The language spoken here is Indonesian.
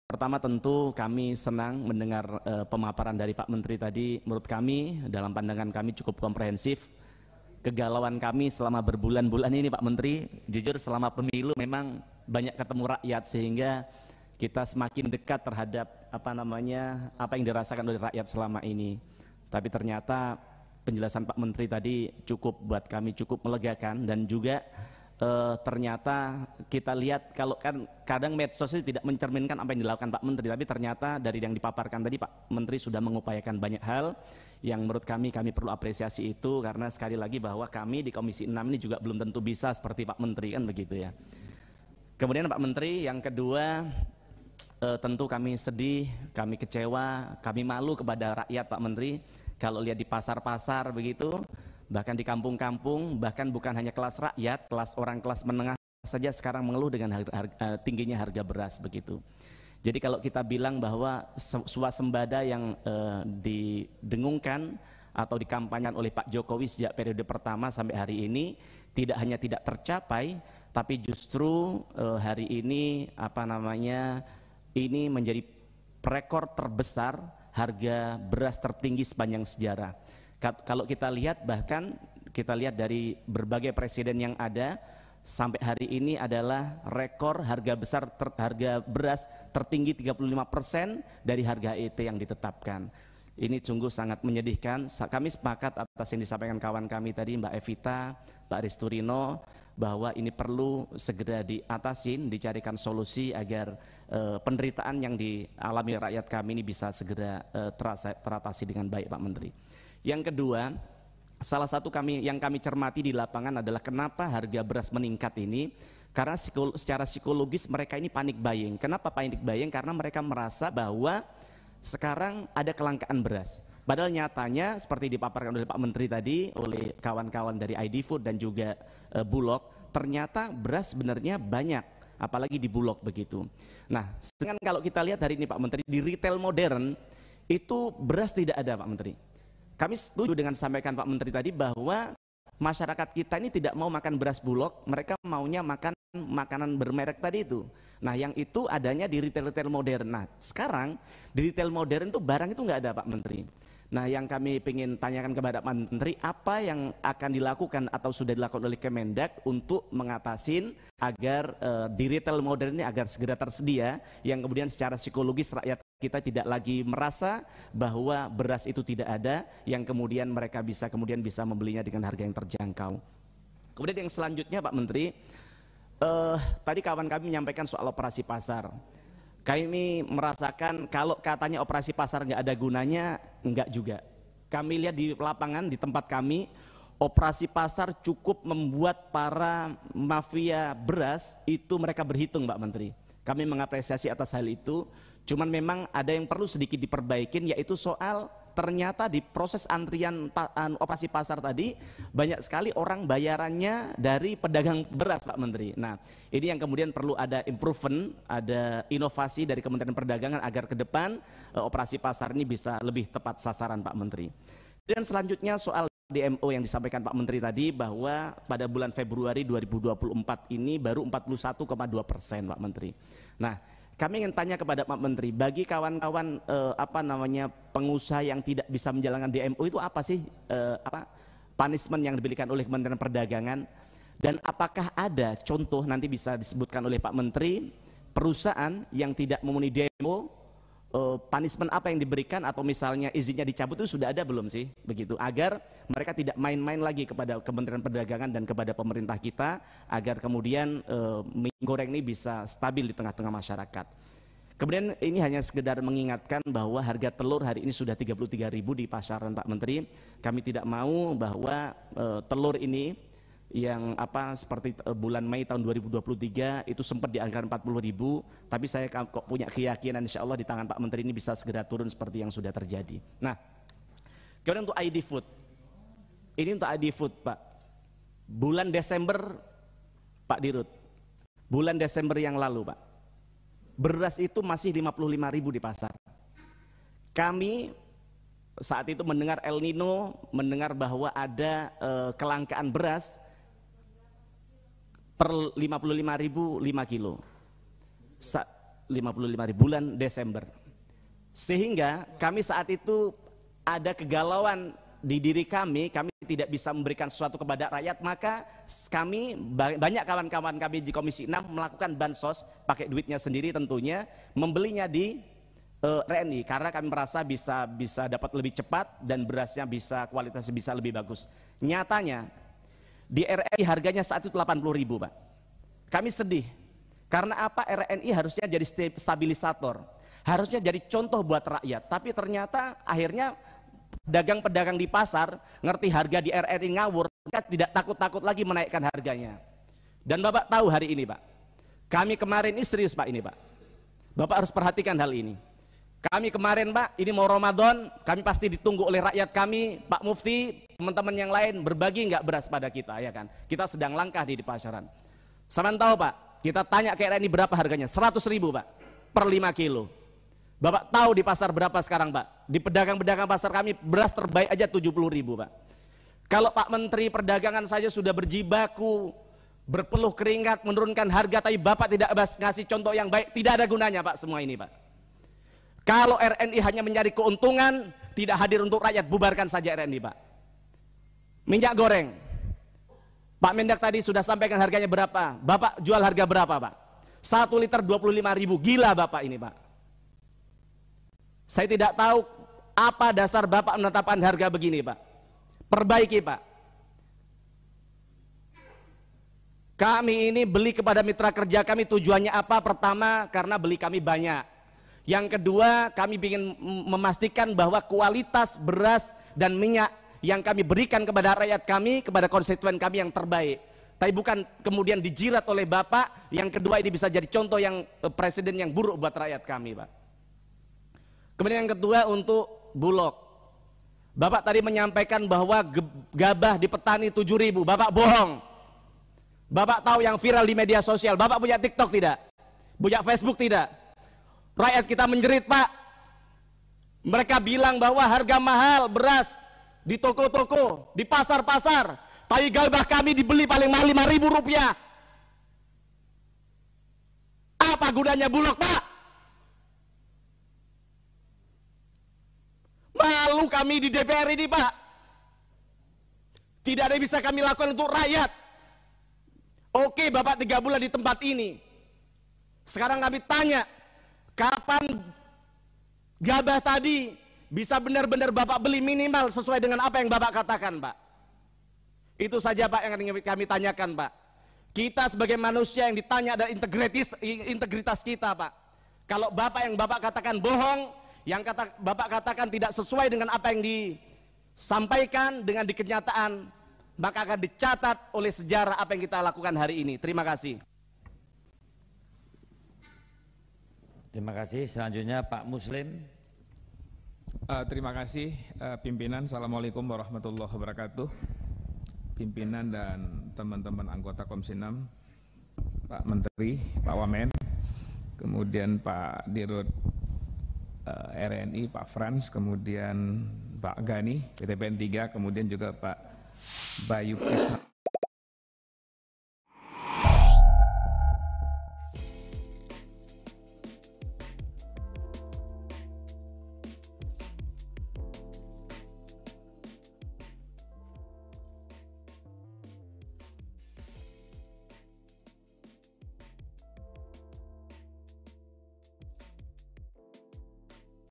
Pertama tentu kami senang mendengar pemaparan dari Pak Menteri tadi. Menurut kami, dalam pandangan kami cukup komprehensif. Kegalauan kami selama berbulan-bulan ini Pak Menteri, jujur selama pemilu memang banyak ketemu rakyat sehingga kita semakin dekat terhadap apa yang dirasakan oleh rakyat selama ini. Tapi ternyata penjelasan Pak Menteri tadi cukup buat kami cukup melegakan, dan juga ternyata kita lihat kalau kan kadang medsos itu tidak mencerminkan apa yang dilakukan Pak Menteri, tapi ternyata dari yang dipaparkan tadi Pak Menteri sudah mengupayakan banyak hal yang menurut kami perlu apresiasi itu, karena sekali lagi bahwa kami di Komisi 6 ini juga belum tentu bisa seperti Pak Menteri, kan begitu ya. Kemudian Pak Menteri, yang kedua, tentu kami sedih, kami kecewa, kami malu kepada rakyat Pak Menteri kalau lihat di pasar-pasar begitu, bahkan di kampung-kampung, bahkan bukan hanya kelas rakyat, kelas orang kelas menengah saja sekarang mengeluh dengan tingginya harga beras begitu. Jadi kalau kita bilang bahwa swasembada yang didengungkan atau dikampanyekan oleh Pak Jokowi sejak periode pertama sampai hari ini tidak hanya tidak tercapai, tapi justru hari ini ini menjadi rekor terbesar harga beras tertinggi sepanjang sejarah. Kalau kita lihat, bahkan kita lihat dari berbagai presiden yang ada sampai hari ini adalah rekor harga beras tertinggi 35% dari harga HET yang ditetapkan. Ini sungguh sangat menyedihkan. Kami sepakat atas yang disampaikan kawan kami tadi, Mbak Evita, Pak Risturino, bahwa ini perlu segera diatasin, dicarikan solusi agar penderitaan yang dialami rakyat kami ini bisa segera teratasi dengan baik Pak Menteri. Yang kedua, salah satu yang kami cermati di lapangan adalah kenapa harga beras meningkat ini, karena secara psikologis mereka ini panik buying. Kenapa panik buying? Karena mereka merasa bahwa sekarang ada kelangkaan beras. Padahal nyatanya seperti dipaparkan oleh Pak Menteri tadi, oleh kawan-kawan dari ID Food dan juga Bulog, ternyata beras sebenarnya banyak, apalagi di Bulog begitu. Nah, sedangkan kalau kita lihat hari ini Pak Menteri, di retail modern itu beras tidak ada Pak Menteri. Kami setuju dengan sampaikan Pak Menteri tadi bahwa masyarakat kita ini tidak mau makan beras Bulog, mereka maunya makan makanan bermerek tadi itu. Nah, yang itu adanya di retail modern. Nah, sekarang di retail modern itu barang itu nggak ada Pak Menteri. Nah, yang kami ingin tanyakan kepada Pak Menteri, apa yang akan dilakukan atau sudah dilakukan oleh Kemendak untuk mengatasin agar di retail modern ini agar segera tersedia, yang kemudian secara psikologis rakyat kita tidak lagi merasa bahwa beras itu tidak ada, yang kemudian mereka bisa membelinya dengan harga yang terjangkau. Kemudian yang selanjutnya Pak Menteri, tadi kawan kami menyampaikan soal operasi pasar. Kami merasakan kalau katanya operasi pasar nggak ada gunanya, enggak juga. Kami lihat di lapangan di tempat kami, operasi pasar cukup membuat para mafia beras itu mereka berhitung Pak Menteri. Kami mengapresiasi atas hal itu. Cuman memang ada yang perlu sedikit diperbaikin, yaitu soal ternyata di proses antrian operasi pasar tadi banyak sekali orang bayarannya dari pedagang beras Pak Menteri. Nah, ini yang kemudian perlu ada improvement, ada inovasi dari Kementerian Perdagangan agar ke depan operasi pasar ini bisa lebih tepat sasaran Pak Menteri. Dan selanjutnya soal DMO yang disampaikan Pak Menteri tadi, bahwa pada bulan Februari 2024 ini baru 41,2% Pak Menteri. Nah, kami ingin tanya kepada Pak Menteri, bagi kawan-kawan pengusaha yang tidak bisa menjalankan DMO itu apa sih punishment yang diberikan oleh Kementerian Perdagangan, dan apakah ada contoh nanti bisa disebutkan oleh Pak Menteri perusahaan yang tidak memenuhi DMO, punishment apa yang diberikan, atau misalnya izinnya dicabut itu sudah ada belum sih begitu, agar mereka tidak main-main lagi kepada Kementerian Perdagangan dan kepada pemerintah kita, agar kemudian minyak goreng ini bisa stabil di tengah-tengah masyarakat. Kemudian ini hanya sekedar mengingatkan bahwa harga telur hari ini sudah 33.000 di pasaran Pak Menteri. Kami tidak mau bahwa telur ini yang seperti bulan Mei tahun 2023 itu sempat di angka 40.000, tapi saya kok punya keyakinan insya Allah di tangan Pak Menteri ini bisa segera turun seperti yang sudah terjadi. Nah, kemudian untuk ID Food, ini untuk ID Food Pak, bulan Desember Pak Dirut, bulan Desember yang lalu Pak, beras itu masih 55.000 di pasar. Kami saat itu mendengar El Nino, mendengar bahwa ada kelangkaan beras per 55.000 5 kilo. bulan Desember. Sehingga kami saat itu ada kegalauan di diri kami tidak bisa memberikan sesuatu kepada rakyat, maka kami, banyak kawan-kawan kami di Komisi 6 melakukan bansos, pakai duitnya sendiri tentunya, membelinya di RNI, karena kami merasa bisa dapat lebih cepat dan berasnya kualitasnya bisa lebih bagus. Nyatanya di RNI harganya saat itu 80.000 Pak. Kami sedih, karena apa? RNI harusnya jadi stabilisator, harusnya jadi contoh buat rakyat, tapi ternyata akhirnya pedagang-pedagang di pasar ngerti harga di RRI ngawur, tidak takut-takut lagi menaikkan harganya. Dan Bapak tahu hari ini Pak, kami kemarin ini serius Pak ini Pak, Bapak harus perhatikan hal ini. Kami kemarin Pak, ini mau Ramadan, kami pasti ditunggu oleh rakyat kami, Pak Mufti, teman-teman yang lain, berbagi nggak beras pada kita, ya kan? Kita sedang langkah di pasaran. Saman tahu Pak, kita tanya ke RRI berapa harganya? 100.000 Pak, per 5 kilo. Bapak tahu di pasar berapa sekarang Pak? Di pedagang-pedagang pasar kami beras terbaik aja 70.000 Pak. Kalau Pak Menteri Perdagangan saja sudah berjibaku, berpeluh keringat menurunkan harga, tapi Bapak tidak ngasih contoh yang baik, tidak ada gunanya Pak semua ini Pak. Kalau RNI hanya mencari keuntungan, tidak hadir untuk rakyat, bubarkan saja RNI Pak. Minyak goreng, Pak Mendak tadi sudah sampaikan harganya berapa, Bapak jual harga berapa Pak? 1 liter 25.000, gila Bapak ini Pak. Saya tidak tahu apa dasar Bapak menetapkan harga begini Pak. Perbaiki Pak. Kami ini beli kepada mitra kerja kami tujuannya apa? Pertama, karena beli kami banyak. Yang kedua, kami ingin memastikan bahwa kualitas beras dan minyak yang kami berikan kepada rakyat kami, kepada konstituen kami yang terbaik. Tapi bukan kemudian dijirat oleh Bapak. Yang kedua, ini bisa jadi contoh yang presiden yang buruk buat rakyat kami Pak. Kemudian yang kedua untuk Bulog. Bapak tadi menyampaikan bahwa gabah di petani 7.000, Bapak bohong. Bapak tahu yang viral di media sosial, Bapak punya TikTok tidak? Punya Facebook tidak? Rakyat kita menjerit Pak. Mereka bilang bahwa harga mahal beras di toko-toko, di pasar-pasar, tapi gabah kami dibeli paling mahal 5.000 rupiah. Apa gunanya Bulog Pak? Malu kami di DPR ini Pak. Tidak ada yang bisa kami lakukan untuk rakyat. Oke Bapak 3 bulan di tempat ini. Sekarang kami tanya, kapan gabah tadi bisa benar-benar Bapak beli minimal sesuai dengan apa yang Bapak katakan Pak. Itu saja Pak yang kami tanyakan Pak. Kita sebagai manusia yang ditanya adalah integritas kita Pak. Kalau Bapak yang Bapak katakan bohong, yang Bapak katakan tidak sesuai dengan apa yang disampaikan dengan di kenyataan, maka akan dicatat oleh sejarah apa yang kita lakukan hari ini. Terima kasih. Terima kasih. Selanjutnya Pak Muslim. Terima kasih pimpinan. Assalamualaikum warahmatullahi wabarakatuh. Pimpinan dan teman-teman anggota Komisi 6, Pak Menteri, Pak Wamen, kemudian Pak Dirut RNI, Pak Frans, kemudian Pak Gani, PTPN 3, kemudian juga Pak Bayu Krisna.